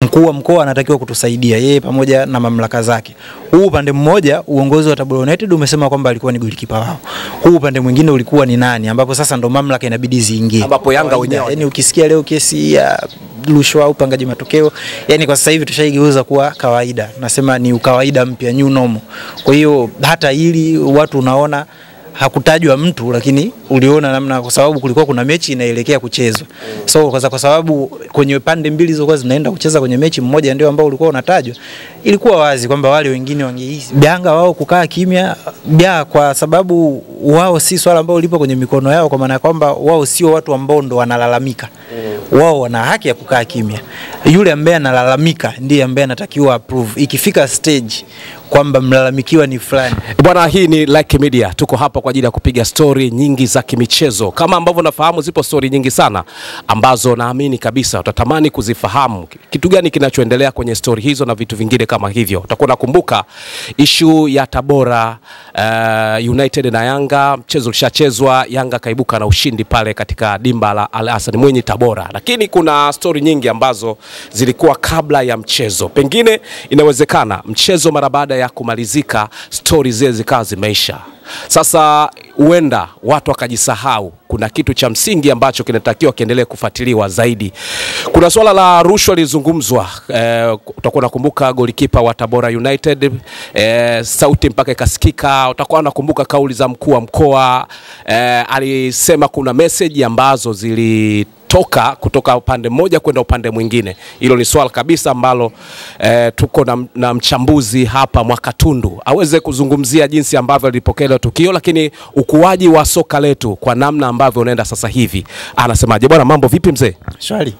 Mkuu wa mkoa anatakiwa kutusaidia yeye pamoja na mamlaka zake. Huu upande mmoja uongozi wa Tabora United umesema kwamba alikuwa ni golikipa wao. Huu upande mwingine ulikuwa ni nani, ambapo sasa ndo mamlaka inabidi ziingie. Ambapo Yanga wenyewe, yani ukisikia leo kesi ya rushwa au upangaji matokeo, yani kwa sasa hivi tushaigeuza kuwa kawaida. Nasema ni ukawaida mpya, new normal. Kwa hiyo hata ili watu unaona hakutajwa mtu, lakini uliona namna, kwa sababu kulikuwa kuna mechi inaelekea kuchezwa. So kwa sababu kwenye pande mbili zilikuwa zinaenda kucheza kwenye mechi, mmoja ndio ambao ulikuwa unatajwa, ilikuwa wazi kwamba wale wengine wangehisi Yanga wao kukaa kimya kwa sababu wao si swala ambao lipo kwenye mikono yao, kwa maana kwamba wao sio watu ambao ndo wanalalamika. Wao wana haki ya kukaa kimya. Yule ambaye analalamika ndiye ambaye anatakiwa approve. Ikifika stage kwamba mlalamikiwa ni fulani. Bwana, hii ni Like Media. Tuko hapa kwa ajili ya kupiga story nyingi za kimichezo. Kama ambavyo nafahamu zipo story nyingi sana ambazo naamini kabisa utatamani kuzifahamu. Kitu gani kinachoendelea kwenye story hizo na vitu vingine kama hivyo. Utakuwa nakumbuka issue ya Tabora United na Yanga, mchezo ulishachezwa, Yanga kaibuka na ushindi pale katika dimba la Al Hassan Mwinyi Tabora. Lakini kuna story nyingi ambazo zilikuwa kabla ya mchezo. Pengine inawezekana mchezo mara baada ya kumalizika stories zile zikawa zimeisha. Sasa huenda watu wakajisahau kuna kitu cha msingi ambacho kinatakiwa kiendelee kufuatiliwa zaidi. Kuna swala la rushwa lizungumzwa. Utakuwa nakumbuka golikipa wa Tabora United, sauti mpaka ikasikika. Utakuwa nakumbuka kauli za mkuu wa mkoa, alisema kuna message ambazo zilitoka kutoka upande mmoja kwenda upande mwingine. Hilo ni swala kabisa ambalo tuko na mchambuzi hapa Mwakatundu aweze kuzungumzia jinsi ambavyo lilipokelewa tukio, lakini ukuaji wa soka letu kwa namna ambavyo unaenda sasa hivi. Anasemaje bwana, mambo vipi mzee? Shwari.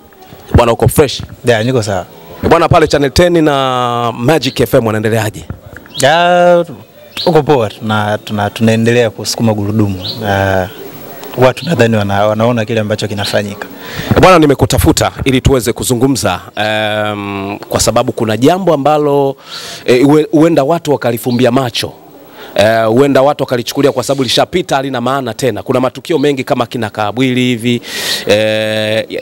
Bwana uko fresh? Yeah, niko sawa. Bwana pale Channel 10 na Magic FM wanaendeleaje? Uko poa, tunaendelea kusukuma gurudumu. Watu nadhani wanaona kile ambacho kinafanyika. Bwana, nimekutafuta ili tuweze kuzungumza kwa sababu kuna jambo ambalo huenda watu wakalifumbia macho. Huenda watu wakalichukulia kwa sababu lishapita halina maana tena. Kuna matukio mengi kama kina Kabwili hivi,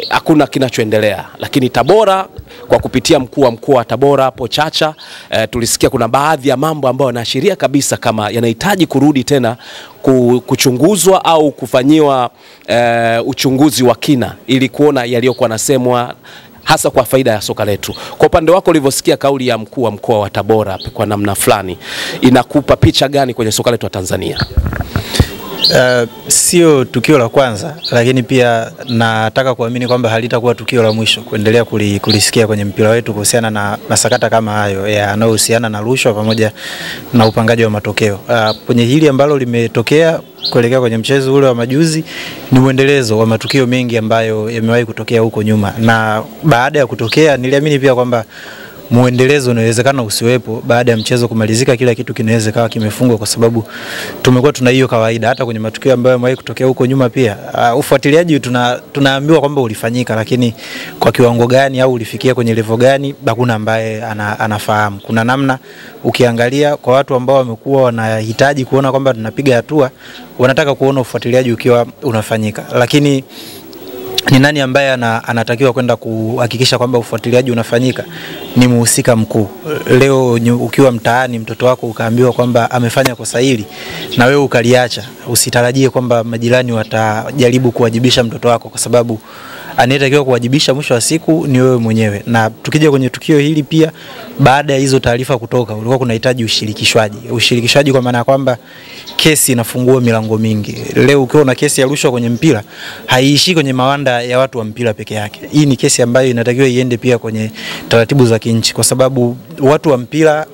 hakuna kinachoendelea. Lakini Tabora kwa kupitia mkuu wa mkoa wa Tabora hapo Chacha, tulisikia kuna baadhi ya mambo ambayo yanaashiria kabisa kama yanahitaji kurudi tena kuchunguzwa au kufanyiwa uchunguzi wa kina ili kuona yaliyokuwa nasemwa hasa kwa faida ya soka letu. Kwa upande wako ulivyosikia kauli ya mkuu wa mkoa wa Tabora kwa namna fulani, inakupa picha gani kwenye soka letu wa Tanzania? Sio tukio la kwanza, lakini pia nataka kuamini kwamba halitakuwa tukio la mwisho kuendelea kulisikia kwenye mpira wetu kuhusiana na masakata kama hayo yanayohusiana na rushwa pamoja na upangaji wa matokeo. Kwenye hili ambalo limetokea kuelekea kwenye mchezo ule wa majuzi ni muendelezo wa matukio mengi ambayo yamewahi kutokea huko nyuma, na baada ya kutokea niliamini pia kwamba muendelezo unawezekana usiwepo. Baada ya mchezo kumalizika kila kitu kinaweza kawa kimefungwa, kwa sababu tumekuwa tuna hiyo kawaida hata kwenye matukio ambayo yamewahi kutokea huko nyuma pia. Ufuatiliaji tunaambiwa kwamba ulifanyika, lakini kwa kiwango gani au ulifikia kwenye level gani hakuna ambaye anafahamu. Kuna namna ukiangalia kwa watu ambao wamekuwa wanahitaji kuona kwamba tunapiga hatua, wanataka kuona ufuatiliaji ukiwa unafanyika, lakini ni nani ambaye anatakiwa kwenda kuhakikisha kwamba ufuatiliaji unafanyika? Ni muhusika mkuu. Leo ukiwa mtaani mtoto wako ukaambiwa kwamba amefanya kosa hili na wewe ukaliacha, usitarajie kwamba majirani watajaribu kuwajibisha mtoto wako, kwa sababu anayetakiwa kuwajibisha mwisho wa siku ni wewe mwenyewe. Na tukija kwenye tukio hili pia, baada ya hizo taarifa kutoka, ulikuwa kunahitaji ushirikishwaji kwa maana kwamba kesi inafungua milango mingi. Leo ukiwa na kesi ya rushwa kwenye mpira, haiishi kwenye mawanda ya watu wa mpira peke yake. Hii ni kesi ambayo inatakiwa iende pia kwenye taratibu za kinchi, kwa sababu watu wa mpira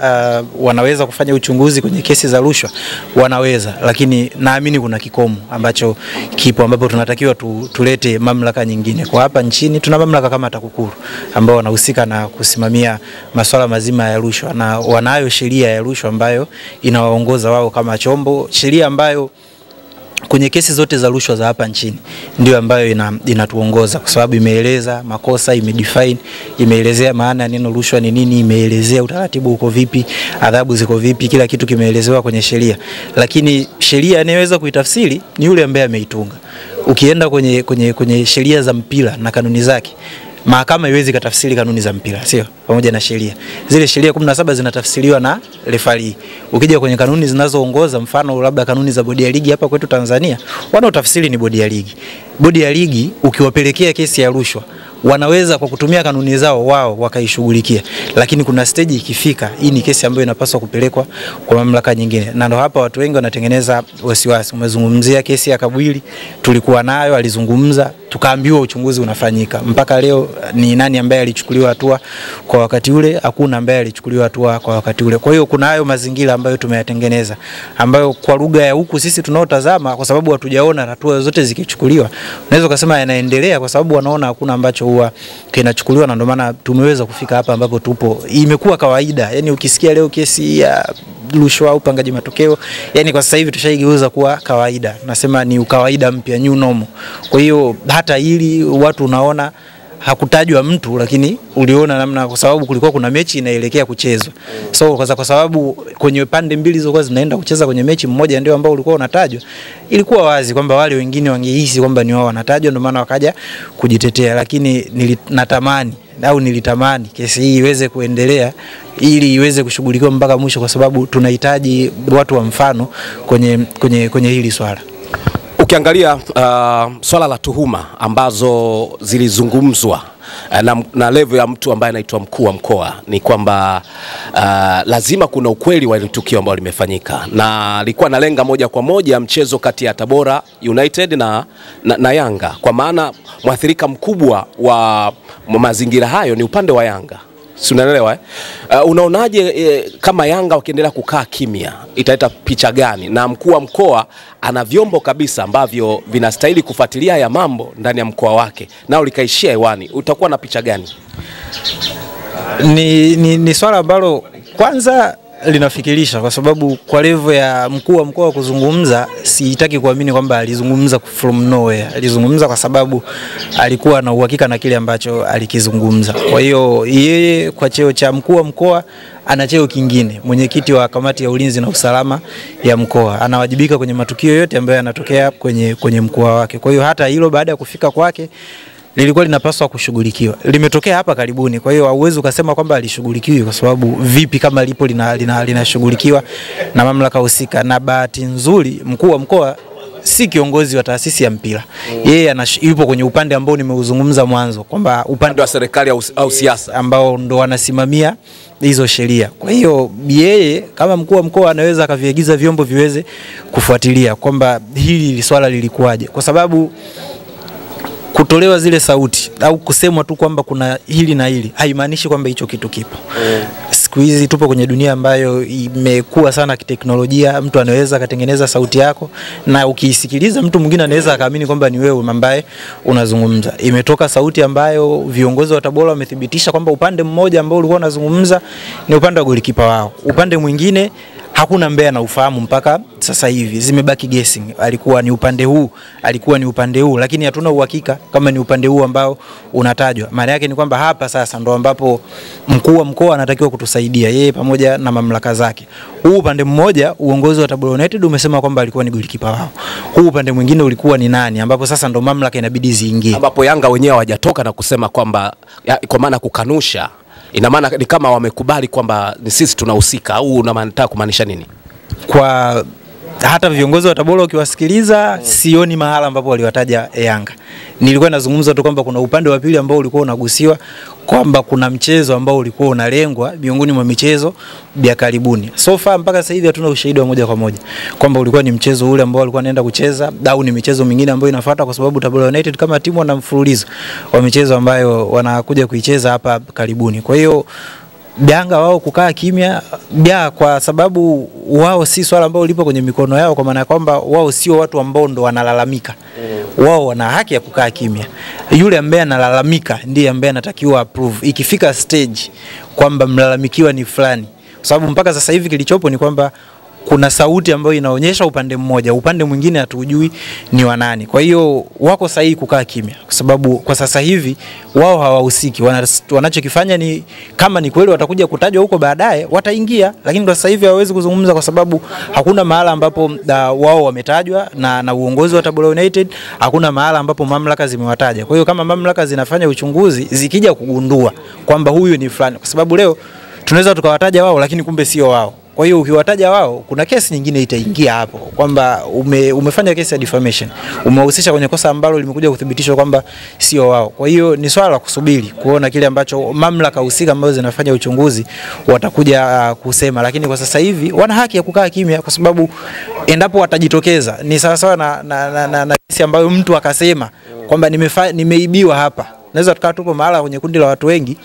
wanaweza kufanya uchunguzi kwenye kesi za rushwa, wanaweza, lakini naamini kuna kikomo ambacho kipo, ambapo tunatakiwa tulete mamlaka nyingine. Kwa hapa nchini tuna mamlaka kama TAKUKURU ambao wanahusika na kusimamia masuala mazima ya rushwa, na wanayo sheria ya rushwa ambayo inawaongoza wao kama chombo, sheria ambayo kwenye kesi zote za rushwa za hapa nchini ndio ambayo inatuongoza, kwa sababu imeeleza makosa, imedefine, imeelezea maana ya neno rushwa ni nini, imeelezea utaratibu uko vipi, adhabu ziko vipi, kila kitu kimeelezewa kwenye sheria. Lakini sheria inayoweza kuitafsiri ni yule ambaye ameitunga. Ukienda kwenye sheria za mpira na kanuni zake, mahakama haiwezi katafsiri kanuni za mpira, sio? Pamoja na sheria. Zile sheria 17 zinatafsiriwa na referee. Ukija kwenye kanuni zinazoongoza, mfano labda kanuni za bodi ya ligi hapa kwetu Tanzania, wanaotafsiri ni bodi ya ligi. Bodi ya ligi ukiwapelekea kesi ya rushwa, wanaweza kwa kutumia kanuni zao wao wakaishughulikia, lakini kuna stage ikifika, hii ni kesi ambayo inapaswa kupelekwa kwa mamlaka nyingine. Na ndio hapa watu wengi wanatengeneza wasiwasi. Umezungumzia kesi ya Kabwili, tulikuwa nayo, alizungumza, tukaambiwa uchunguzi unafanyika. Mpaka leo ni nani ambaye alichukuliwa hatua kwa wakati ule? Hakuna ambaye alichukuliwa hatua kwa wakati ule. Kwa hiyo kuna hayo mazingira ambayo tumeyatengeneza, ambayo kwa lugha ya huku sisi tunaotazama, kwa sababu hatujaona hatua zote zikichukuliwa, unaweza kusema yanaendelea kwa sababu wanaona hakuna ambacho huwa kinachukuliwa, na ndio maana tumeweza kufika hapa ambapo tupo. Imekuwa kawaida, yani ukisikia leo kesi ya rushwa au upangaji matokeo, yani kwa sasa hivi tushaigeuza kuwa kawaida. Nasema ni ukawaida mpya, new normal. Kwa hiyo hata hili watu unaona hakutajwa mtu, lakini uliona namna, kwa sababu kulikuwa kuna mechi inaelekea kuchezwa. So kwa sababu kwenye pande mbili zilikuwa zinaenda kucheza kwenye mechi, mmoja ndio ambao ulikuwa unatajwa, ilikuwa wazi kwamba wale wengine wangehisi kwamba ni wao wanatajwa, ndio maana wakaja kujitetea. Lakini nilitamani kesi hii iweze kuendelea ili iweze kushughulikiwa mpaka mwisho, kwa sababu tunahitaji watu wa mfano kwenye hili swala. Ukiangalia swala la tuhuma ambazo zilizungumzwa na level ya mtu ambaye anaitwa mkuu wa mkoa, ni kwamba lazima kuna ukweli wa tukio ambalo limefanyika, na alikuwa analenga moja kwa moja mchezo kati ya Tabora United na Yanga, kwa maana mwathirika mkubwa wa mazingira hayo ni upande wa Yanga. Si unaelewa? Unaonaje kama Yanga wakiendelea kukaa kimya, italeta picha gani? Na mkuu wa mkoa ana vyombo kabisa ambavyo vinastahili kufuatilia ya mambo ndani ya mkoa wake, nao likaishia hewani, utakuwa na picha gani? Ni swala ambalo kwanza linafikirisha, kwa sababu kwa level ya mkuu wa mkoa kuzungumza, sitaki kuamini kwamba alizungumza from nowhere. Alizungumza kwa sababu alikuwa na uhakika na kile ambacho alikizungumza. Kwa hiyo yeye kwa cheo cha mkuu wa mkoa ana cheo kingine, mwenyekiti wa kamati ya ulinzi na usalama ya mkoa, anawajibika kwenye matukio yote ambayo yanatokea kwenye mkoa wake. Kwa hiyo hata hilo baada ya kufika kwake lilikuwa linapaswa kushughulikiwa. Limetokea hapa karibuni, kwa hiyo hauwezi ukasema kwamba alishughulikiwa, kwa sababu vipi kama lipo linashughulikiwa na mamlaka husika. Na bahati nzuri mkuu wa mkoa si kiongozi wa taasisi ya mpira. Yeye yupo kwenye upande ambao nimeuzungumza mwanzo, kwamba upande wa serikali au siasa ambao ndo wanasimamia hizo sheria. Kwa hiyo yeye kama mkuu wa mkoa anaweza akaviagiza vyombo viweze kufuatilia kwamba hili swala lilikuwaje, kwa sababu kutolewa zile sauti au kusemwa tu kwamba kuna hili na hili haimaanishi kwamba hicho kitu kipo. Siku hizi tupo kwenye dunia ambayo imekuwa sana kiteknolojia. Mtu anaweza katengeneza sauti yako na ukiisikiliza mtu mwingine anaweza akaamini kwamba ni wewe ambaye unazungumza. Imetoka sauti ambayo viongozi wa Tabora wamethibitisha kwamba upande mmoja ambao ulikuwa unazungumza ni upande wa golikipa wao, upande mwingine hakuna mbea na ufahamu mpaka sasa hivi, zimebaki guessing. Alikuwa ni upande huu, lakini hatuna uhakika kama ni upande huu ambao unatajwa. Maana yake ni kwamba hapa sasa ndo ambapo mkuu wa mkoa anatakiwa kutusaidia yeye pamoja na mamlaka zake. Huu upande mmoja uongozi wa Tabora United umesema kwamba alikuwa ni golikipa wao. Huu upande mwingine ulikuwa ni nani, ambapo sasa ndo mamlaka inabidi ziingie, ambapo Yanga wenyewe hawajatoka na kusema kwamba, kwa maana kukanusha. Ina maana ni kama wamekubali kwamba ni sisi tunahusika, au unataka kumaanisha nini? Kwa hata viongozi wa Tabora ukiwasikiliza, sioni mahala ambapo waliwataja Yanga. Nilikuwa nazungumza tu kwamba kuna upande wa pili ambao ulikuwa unagusiwa, kwamba kuna mchezo ambao ulikuwa unalengwa miongoni mwa michezo ya karibuni. So far mpaka sasa hivi hatuna ushahidi wa moja kwa moja kwamba ulikuwa ni mchezo ule ambao walikuwa wanaenda kucheza au ni michezo mingine ambayo inafuata, kwa sababu Tabora United kama timu wana mfululizo wa michezo ambayo wanakuja kuicheza hapa karibuni. Kwa hiyo Yanga wao kukaa kimya kwa sababu wao si swala ambao lipo kwenye mikono yao, kwa maana kwamba wao sio watu ambao ndo wanalalamika. Wao wana haki ya kukaa kimya. Yule ambaye analalamika ndiye ambaye anatakiwa approve ikifika stage kwamba mlalamikiwa ni fulani. Kwa sababu mpaka sasa hivi kilichopo ni kwamba kuna sauti ambayo inaonyesha upande mmoja, upande mwingine hatujui ni wa nani. Kwa hiyo wako sahihi kukaa kimya, kwa sababu kwa sasa hivi wao hawahusiki. Wanachokifanya ni kama ni kweli watakuja kutajwa huko baadaye wataingia, lakini kwa sasa hivi hawawezi kuzungumza kwa sababu hakuna mahala ambapo wao wametajwa na uongozi wa Tabora United, hakuna mahala ambapo mamlaka zimewataja. Kwa hiyo kama mamlaka zinafanya uchunguzi zikija kugundua kwamba huyu ni fulani, kwa sababu leo tunaweza tukawataja wao lakini kumbe sio wao. Kwa hiyo ukiwataja wao kuna kesi nyingine itaingia hapo kwamba umefanya kesi ya defamation, umehusisha kwenye kosa ambalo limekuja kuthibitishwa kwamba sio wao. Kwa hiyo ni swala la kusubiri kuona kile ambacho mamlaka husika ambazo zinafanya uchunguzi watakuja kusema, lakini kwa sasa hivi wana haki ya kukaa kimya, kwa sababu endapo watajitokeza ni sawa sawa na kesi ambayo mtu akasema kwamba nimeibiwa hapa. Naweza tukaa tupo mahala kwenye kundi la watu wengi,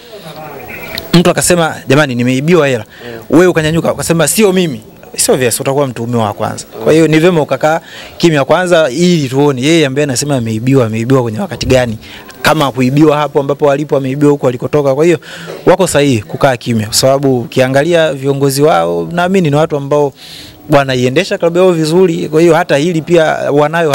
mtu akasema jamani nimeibiwa hela, wewe ukanyanyuka ukasema sio mimi, sio vyema, utakuwa mtuhumiwa wa kwanza. Kwa hiyo ni vyema ukakaa kimya kwanza ili tuone yeye ambaye anasema ameibiwa kwenye wakati gani, kama kuibiwa hapo ambapo walipo ameibiwa huko alikotoka. Kwa hiyo wako sahihi kukaa kimya, kwa sababu ukiangalia viongozi wao naamini ni watu ambao wanaiendesha klabu yao vizuri. Kwa hiyo hata hili pia wanayo